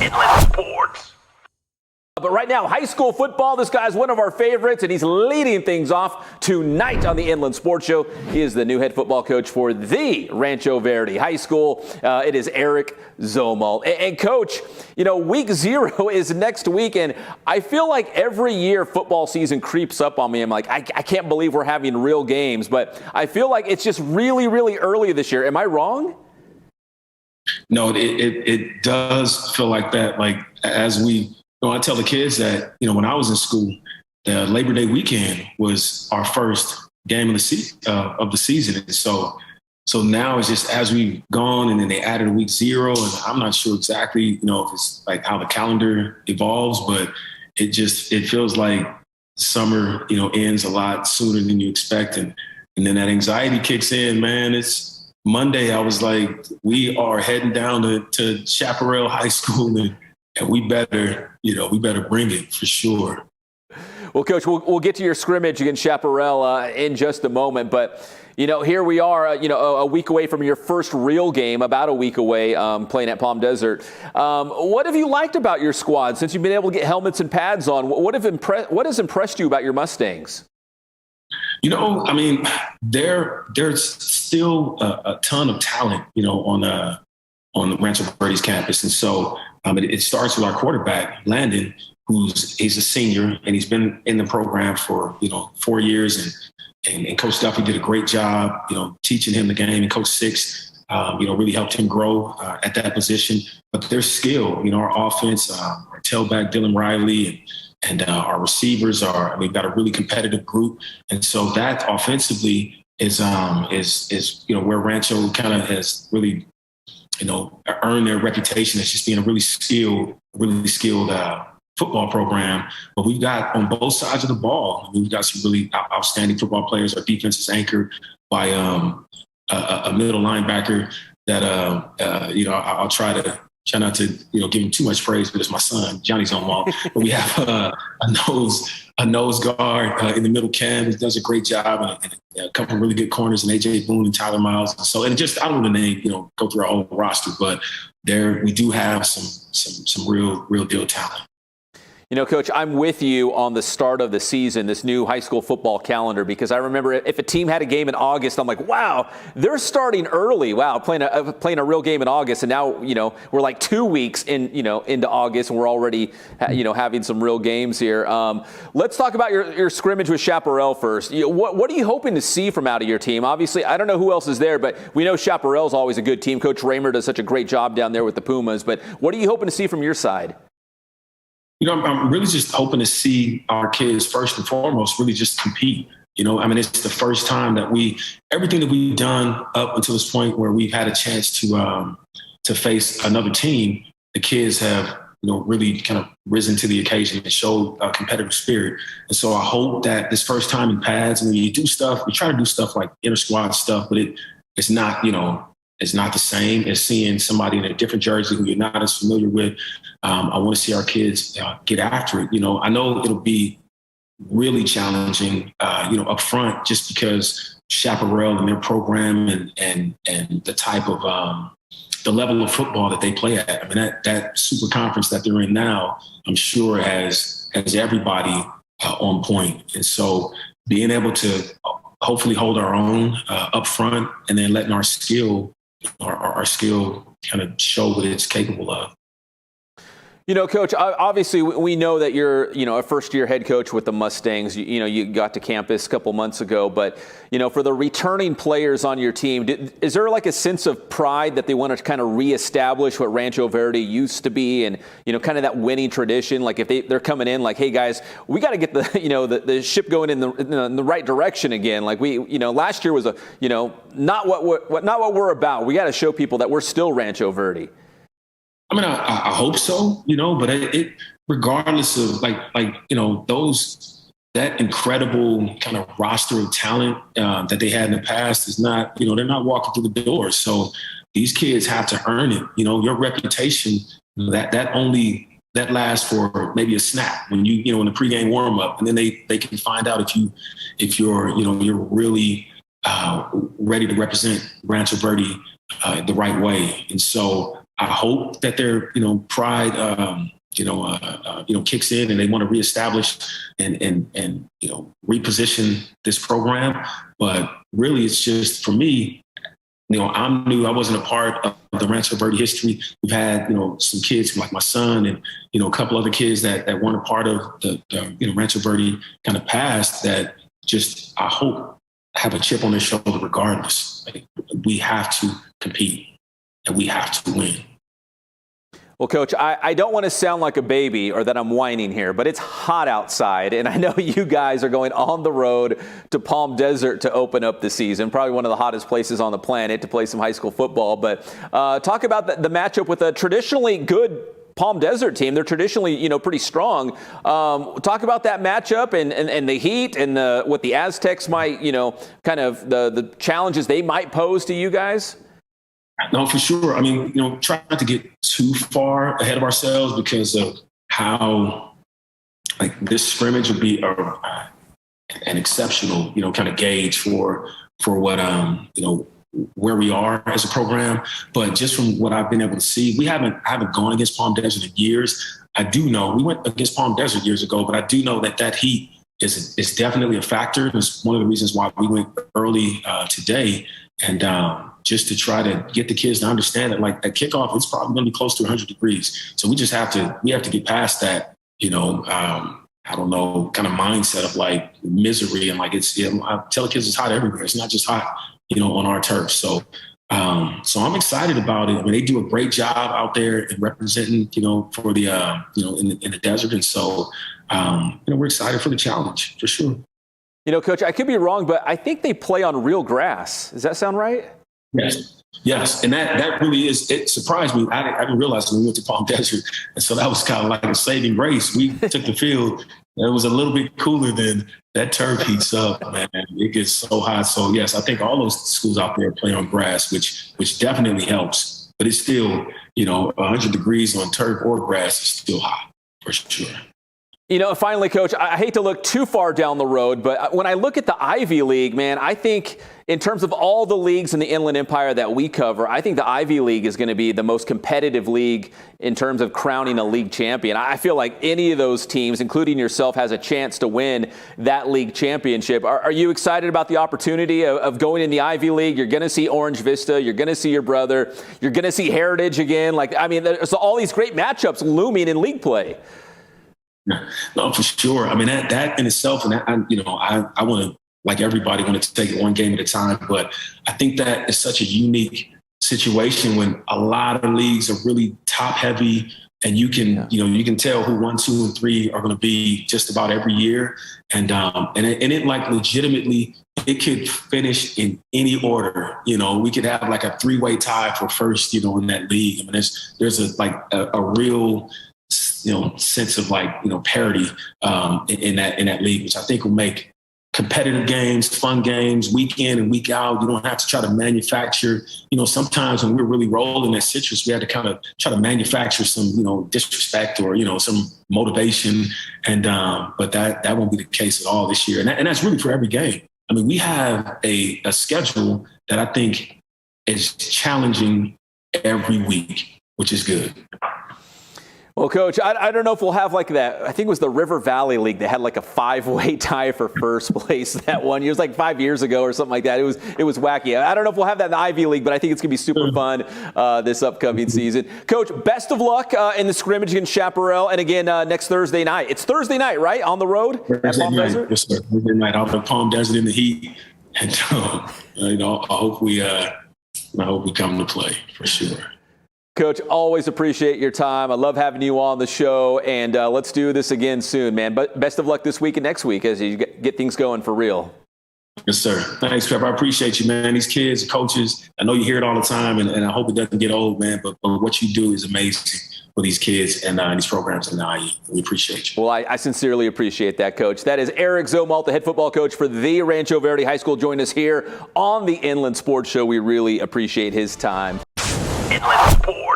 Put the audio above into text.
Inland Sports. But right now, high school football, this guy's one of our favorites, and he's leading things off tonight on the Inland Sports Show. He is the new head football coach for the Rancho Verde High School. It is Eric Zomalt. And Coach, you know, week 0 is next week, and I feel like every year football season creeps up on me. I'm like, I can't believe we're having real games, but I feel like it's just really, really early this year. Am I wrong? No, it does feel like that. Like, as we... I tell the kids that, when I was in school, the Labor Day weekend was our first game of the season. And so now it's just as we've gone, and then they added week 0, and I'm not sure exactly, if it's like how the calendar evolves, but it feels like summer, ends a lot sooner than you expect. And then that anxiety kicks in, man. It's Monday. I was like, we are heading down to Chaparral High School, and we better bring it for sure. Well, Coach, we'll get to your scrimmage against Chaparral in just a moment. But, here we are, a week away from your first real game, about a week away, playing at Palm Desert. What have you liked about your squad since you've been able to get helmets and pads on? What has impressed you about your Mustangs? There's still a ton of talent, on the Rancho Verde's campus. And so it starts with our quarterback, Landon, he's a senior, and he's been in the program for, 4 years. And Coach Duffy did a great job, teaching him the game. And Coach Six, really helped him grow at that position. But their skill, our offense, our tailback, Dylan Riley, and our receivers we've got a really competitive group. And so that offensively is where Rancho kind of has really, earn their reputation as just being a really skilled football program. But we've got on both sides of the ball, we've got some really outstanding football players. Our defense is anchored by a middle linebacker that I'll try not to give him too much praise, but it's my son, Johnny Zomalt. But we have a nose guard in the middle, Cam, who does a great job, and a couple of really good corners, and AJ Boone and Tyler Miles. And I don't want to name, go through our whole roster, but we do have some real deal talent. Coach, I'm with you on the start of the season, this new high school football calendar, because I remember if a team had a game in August, I'm like, wow, they're starting early. Wow, playing a real game in August. And now, we're like 2 weeks into August, and we're already, having some real games here. Let's talk about your scrimmage with Chaparral first. What are you hoping to see from out of your team? Obviously, I don't know who else is there, but we know Chaparral's always a good team. Coach Raymer does such a great job down there with the Pumas. But what are you hoping to see from your side? I'm really just hoping to see our kids, first and foremost, really just compete. It's the first time that everything that we've done up until this point where we've had a chance to face another team, the kids have, really kind of risen to the occasion and showed a competitive spirit. And so I hope that this first time in pads, and when you do stuff, we try to do stuff like inter-squad stuff, but it's not, it's not the same as seeing somebody in a different jersey who you're not as familiar with. I want to see our kids get after it. I know it'll be really challenging, up front, just because Chaparral and their program and the type of the level of football that they play at. That super conference that they're in now, I'm sure has everybody on point. And so being able to hopefully hold our own up front, and then letting our skill kind of show what it's capable of. Coach, obviously we know that you're, a first-year head coach with the Mustangs. You got to campus a couple months ago, but, for the returning players on your team, is there like a sense of pride that they want to kind of reestablish what Rancho Verde used to be, and, kind of that winning tradition? Like if they're coming in like, hey guys, we got to get the ship going in the right direction again. Like last year was not what we're about. We got to show people that we're still Rancho Verde. I hope so, but it regardless of that incredible kind of roster of talent that they had in the past is not, they're not walking through the door. So these kids have to earn it. Your reputation, that lasts for maybe a snap when in the pregame warm up, and then they can find out if you're really ready to represent Rancho Verde the right way. And so I hope that their, pride, kicks in and they want to reestablish and reposition this program. But really, it's just for me. I'm new. I wasn't a part of the Rancho Verde history. We've had, some kids like my son and, a couple other kids that weren't a part of the Rancho Verde kind of past that just, I hope, have a chip on their shoulder regardless. Like, we have to compete and we have to win. Well, Coach, I don't want to sound like a baby or that I'm whining here, but it's hot outside, and I know you guys are going on the road to Palm Desert to open up the season, probably one of the hottest places on the planet to play some high school football. But talk about the matchup with a traditionally good Palm Desert team. They're traditionally, pretty strong. Talk about that matchup and the heat and what the Aztecs might, kind of the challenges they might pose to you guys. No, for sure. I mean, try not to get too far ahead of ourselves because of how, this scrimmage would be an exceptional, kind of gauge for what, where we are as a program. But just from what I've been able to see, I haven't gone against Palm Desert in years. I do know we went against Palm Desert years ago, but I do know that heat is definitely a factor. It's one of the reasons why we went early today. And just to try to get the kids to understand that, at kickoff, it's probably going to be close to 100 degrees. So we just have to get past that, kind of mindset of misery. And I tell the kids it's hot everywhere. It's not just hot, on our turf. So I'm excited about it. I mean, they do a great job out there and representing, for the, in the desert. And so, we're excited for the challenge for sure. Coach, I could be wrong, but I think they play on real grass. Does that sound right? Yes. And that really is, it surprised me. I didn't realize when we went to Palm Desert. And so that was kind of like a saving grace. We took the field. It was a little bit cooler than that turf heats up, man. It gets so hot. So, yes, I think all those schools out there play on grass, which definitely helps. But it's still, 100 degrees on turf or grass is still hot for sure. Finally, Coach, I hate to look too far down the road, but when I look at the Ivy League, man, I think in terms of all the leagues in the Inland Empire that we cover, I think the Ivy League is going to be the most competitive league in terms of crowning a league champion. I feel like any of those teams, including yourself, has a chance to win that league championship. Are you excited about the opportunity of going in the Ivy League? You're going to see Orange Vista. You're going to see your brother. You're going to see Heritage again. There's all these great matchups looming in league play. No, for sure. I mean, that in itself, and I want to, like everybody, want to take it one game at a time. But I think that is such a unique situation when a lot of leagues are really top heavy, and you can tell who 1, 2, and 3 are going to be just about every year, and it legitimately, it could finish in any order. We could have a 3-way tie for first, in that league. I mean, there's a real sense of parity in that league, which I think will make competitive games, fun games, week in and week out. You don't have to try to manufacture. Sometimes when we're really rolling at Citrus, we had to kind of try to manufacture some, disrespect or, some motivation. And but that won't be the case at all this year. And that's really for every game. I mean, we have a schedule that I think is challenging every week, which is good. Well, Coach, I don't know if we'll have that. I think it was the River Valley League that had a 5-way tie for first place that one year. It was 5 years ago or something like that. It was wacky. I don't know if we'll have that in the Ivy League, but I think it's going to be super fun this upcoming season. Coach, best of luck in the scrimmage against Chaparral. And again, next Thursday night. It's Thursday night, right? On the road at Palm Desert? Yes, sir. Thursday night out at Palm Desert in the heat. And, I hope we come to play for sure. Coach, always appreciate your time. I love having you on the show, and let's do this again soon, man. But best of luck this week and next week as you get things going for real. Yes, sir. Thanks, Trevor. I appreciate you, man. These kids, coaches, I know you hear it all the time, and I hope it doesn't get old, man. But what you do is amazing for these kids and these programs in the IE. We appreciate you. Well, I sincerely appreciate that, Coach. That is Eric Zomalt, the head football coach for the Rancho Verde High School, joining us here on the Inland Sports Show. We really appreciate his time. Inland Sports.